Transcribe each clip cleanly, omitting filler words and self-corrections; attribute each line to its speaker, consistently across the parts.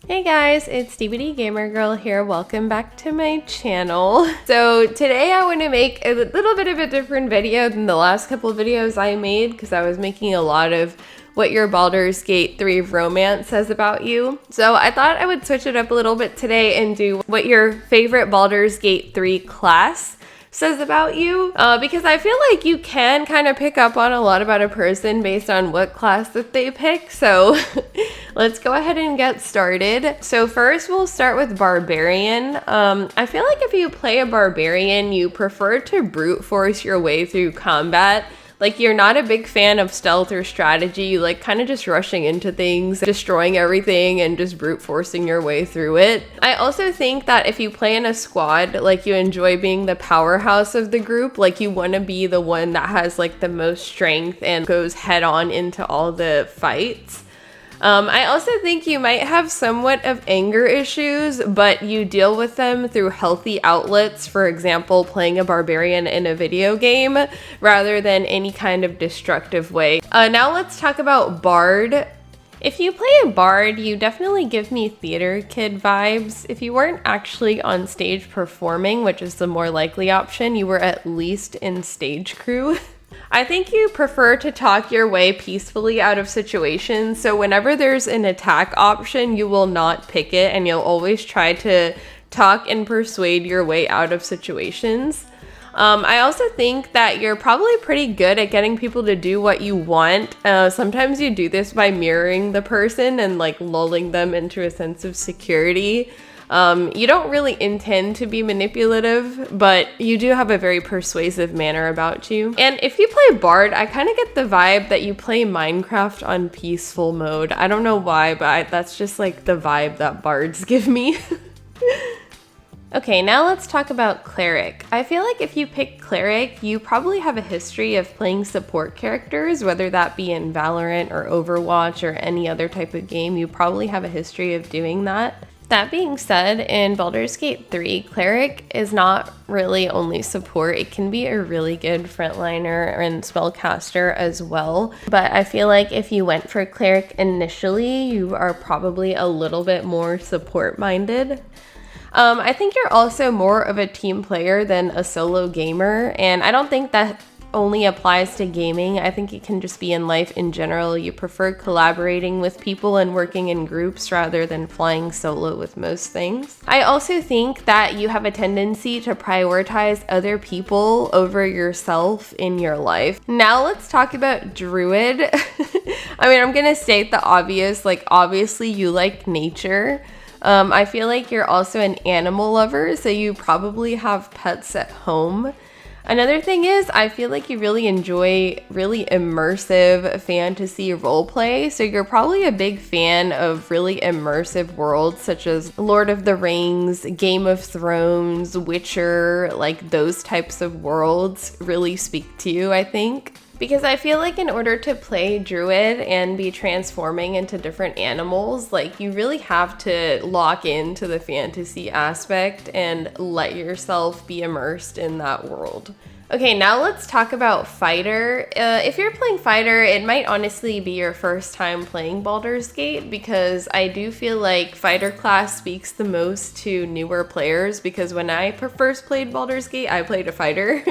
Speaker 1: Hey guys, it's DBD Gamer Girl here. Welcome back to my channel. So today I want to make a little bit of a different video than the last couple of videos I made because I was making a lot of what your Baldur's Gate 3 romance says about you. So I thought I would switch it up a little bit today and do what your favorite Baldur's Gate 3 class says about you, because I feel like you can kind of pick up on a lot about a person based on what class that they pick. So let's go ahead and get started. So first we'll start with Barbarian. I feel like if you play a Barbarian, you prefer to brute force your way through combat. Like, you're not a big fan of stealth or strategy. You like kind of just rushing into things, destroying everything, and just brute forcing your way through it. I also think that if you play in a squad, like, you enjoy being the powerhouse of the group. Like, you want to be the one that has like the most strength and goes head on into all the fights. I also think you might have somewhat of anger issues, but you deal with them through healthy outlets, for example, playing a barbarian in a video game, rather than any kind of destructive way. Now let's talk about Bard. If you play a Bard, you definitely give me theater kid vibes. If you weren't actually on stage performing, which is the more likely option, you were at least in stage crew. I think you prefer to talk your way peacefully out of situations, so whenever there's an attack option, you will not pick it, and you'll always try to talk and persuade your way out of situations. I also think that you're probably pretty good at getting people to do what you want. Sometimes you do this by mirroring the person and like lulling them into a sense of security. You don't really intend to be manipulative, but you do have a very persuasive manner about you. And if you play Bard, I kind of get the vibe that you play Minecraft on peaceful mode. I don't know why, but that's just like the vibe that Bards give me. Okay, now let's talk about Cleric. I feel like if you pick Cleric, you probably have a history of playing support characters, whether that be in Valorant or Overwatch or any other type of game. You probably have a history of doing that. That being said, in Baldur's Gate 3, Cleric is not really only support. It can be a really good frontliner and spellcaster as well. But I feel like if you went for Cleric initially, you are probably a little bit more support-minded. I think you're also more of a team player than a solo gamer, and I don't think that only applies to gaming. I think it can just be in life in general. You prefer collaborating with people and working in groups rather than flying solo with most things. I also think that you have a tendency to prioritize other people over yourself in your life. Now let's talk about Druid. I mean, I'm gonna state the obvious, like obviously you like nature. I feel like you're also an animal lover, so you probably have pets at home. Another thing is, I feel like you really enjoy really immersive fantasy roleplay, so you're probably a big fan of really immersive worlds such as Lord of the Rings, Game of Thrones, Witcher, like those types of worlds really speak to you, I think. Because I feel like in order to play Druid and be transforming into different animals, like you really have to lock into the fantasy aspect and let yourself be immersed in that world. Okay, now let's talk about Fighter. If you're playing Fighter, it might honestly be your first time playing Baldur's Gate, because I do feel like Fighter class speaks the most to newer players, because when I first played Baldur's Gate, I played a Fighter.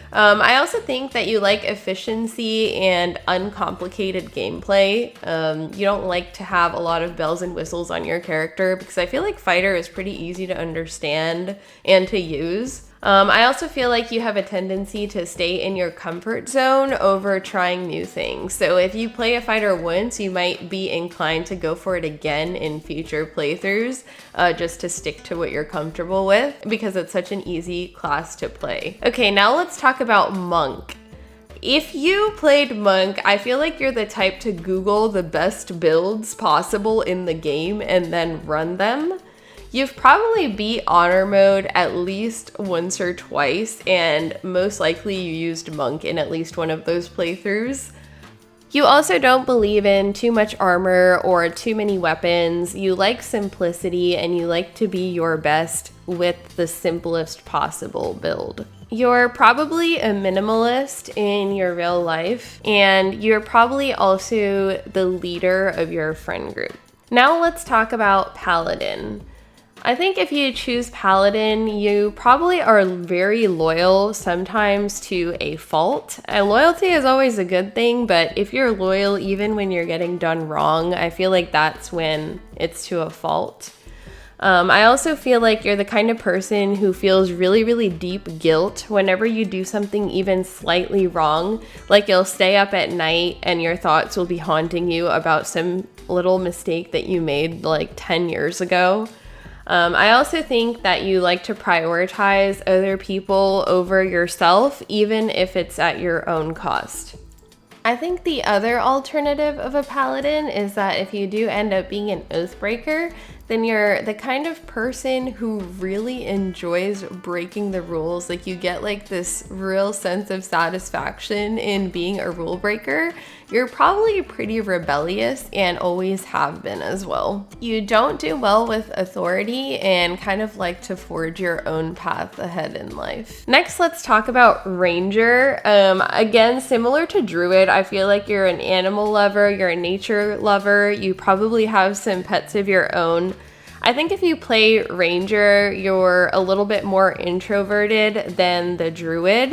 Speaker 1: I also think that you like efficiency and uncomplicated gameplay. You don't like to have a lot of bells and whistles on your character, because I feel like Fighter is pretty easy to understand and to use. I also feel like you have a tendency to stay in your comfort zone over trying new things. So if you play a Fighter once, you might be inclined to go for it again in future playthroughs, just to stick to what you're comfortable with, because it's such an easy class to play. Okay, now let's talk about Monk. If you played Monk, I feel like you're the type to Google the best builds possible in the game and then run them. You've probably beat honor mode at least once or twice, and most likely you used Monk in at least one of those playthroughs. You also don't believe in too much armor or too many weapons. You like simplicity, and you like to be your best with the simplest possible build. You're probably a minimalist in your real life, and you're probably also the leader of your friend group. Now let's talk about Paladin. I think if you choose Paladin, you probably are very loyal, sometimes to a fault. And loyalty is always a good thing, but if you're loyal even when you're getting done wrong, I feel like that's when it's to a fault. I also feel like you're the kind of person who feels really, really deep guilt whenever you do something even slightly wrong. Like you'll stay up at night and your thoughts will be haunting you about some little mistake that you made like 10 years ago. I also think that you like to prioritize other people over yourself, even if it's at your own cost. I think the other alternative of a paladin is that if you do end up being an oathbreaker, then you're the kind of person who really enjoys breaking the rules. Like you get like this real sense of satisfaction in being a rule breaker. You're probably pretty rebellious and always have been as well. You don't do well with authority and kind of like to forge your own path ahead in life. Next, let's talk about ranger. Again, similar to druid, I feel like you're an animal lover, you're a nature lover, you probably have some pets of your own. I think if you play ranger, you're a little bit more introverted than the druid,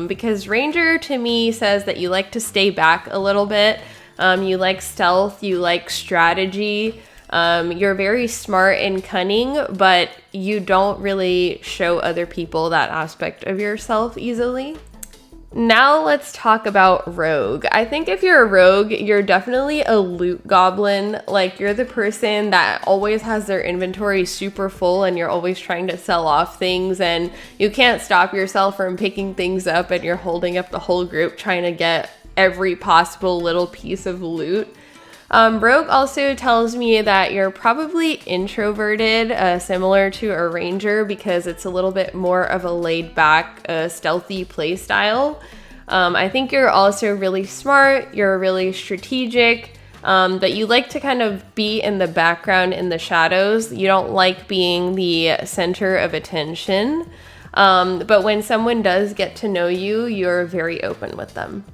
Speaker 1: because ranger to me says that you like to stay back a little bit. You like stealth, you like strategy, you're very smart and cunning, but you don't really show other people that aspect of yourself easily. Now let's talk about rogue. I think if you're a rogue, you're definitely a loot goblin. Like you're the person that always has their inventory super full and you're always trying to sell off things and you can't stop yourself from picking things up and you're holding up the whole group trying to get every possible little piece of loot. Rogue also tells me that you're probably introverted, similar to a ranger, because it's a little bit more of a laid back, stealthy play style. I think you're also really smart, you're really strategic, but you like to kind of be in the background in the shadows. You don't like being the center of attention, but when someone does get to know you, you're very open with them.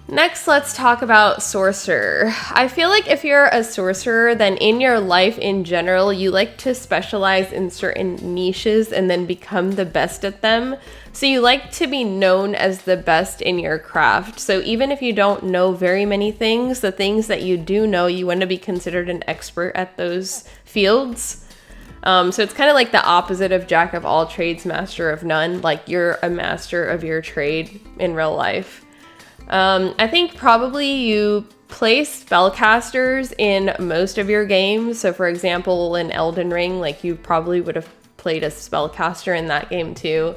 Speaker 1: Next, let's talk about sorcerer. I feel like if you're a sorcerer, then in your life in general, you like to specialize in certain niches and then become the best at them. So you like to be known as the best in your craft. So even if you don't know very many things, the things that you do know, you want to be considered an expert at those fields. So it's kind of like the opposite of jack of all trades, master of none. Like you're a master of your trade in real life. I think probably you play spellcasters in most of your games. So for example, in Elden Ring, like you probably would have played a spellcaster in that game too.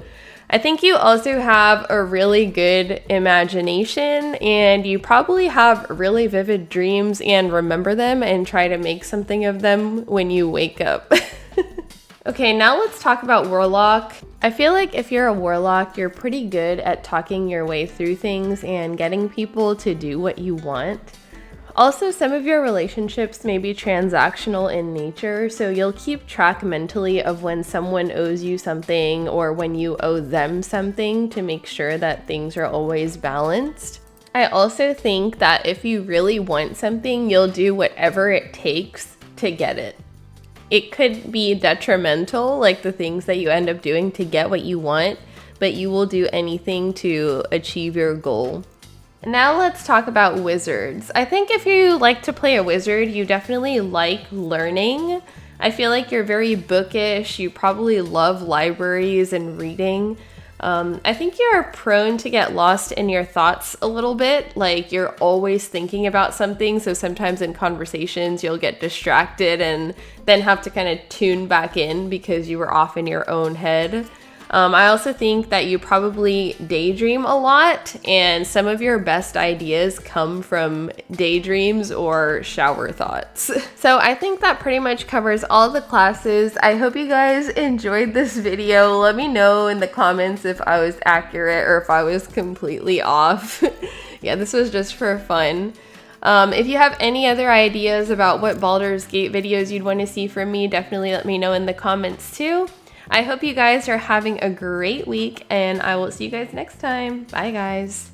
Speaker 1: I think you also have a really good imagination and you probably have really vivid dreams and remember them and try to make something of them when you wake up. Okay, now let's talk about Warlock. I feel like if you're a Warlock, you're pretty good at talking your way through things and getting people to do what you want. Also, some of your relationships may be transactional in nature, so you'll keep track mentally of when someone owes you something or when you owe them something to make sure that things are always balanced. I also think that if you really want something, you'll do whatever it takes to get it. It could be detrimental, like the things that you end up doing to get what you want, but you will do anything to achieve your goal. Now let's talk about wizards. I think if you like to play a wizard, you definitely like learning. I feel like you're very bookish, you probably love libraries and reading. I think you're prone to get lost in your thoughts a little bit, like you're always thinking about something, so sometimes in conversations you'll get distracted and then have to kind of tune back in because you were off in your own head. I also think that you probably daydream a lot, and some of your best ideas come from daydreams or shower thoughts. So I think that pretty much covers all the classes. I hope you guys enjoyed this video. Let me know in the comments if I was accurate or if I was completely off. Yeah, this was just for fun. If you have any other ideas about what Baldur's Gate videos you'd want to see from me, definitely let me know in the comments too. I hope you guys are having a great week, and I will see you guys next time. Bye, guys.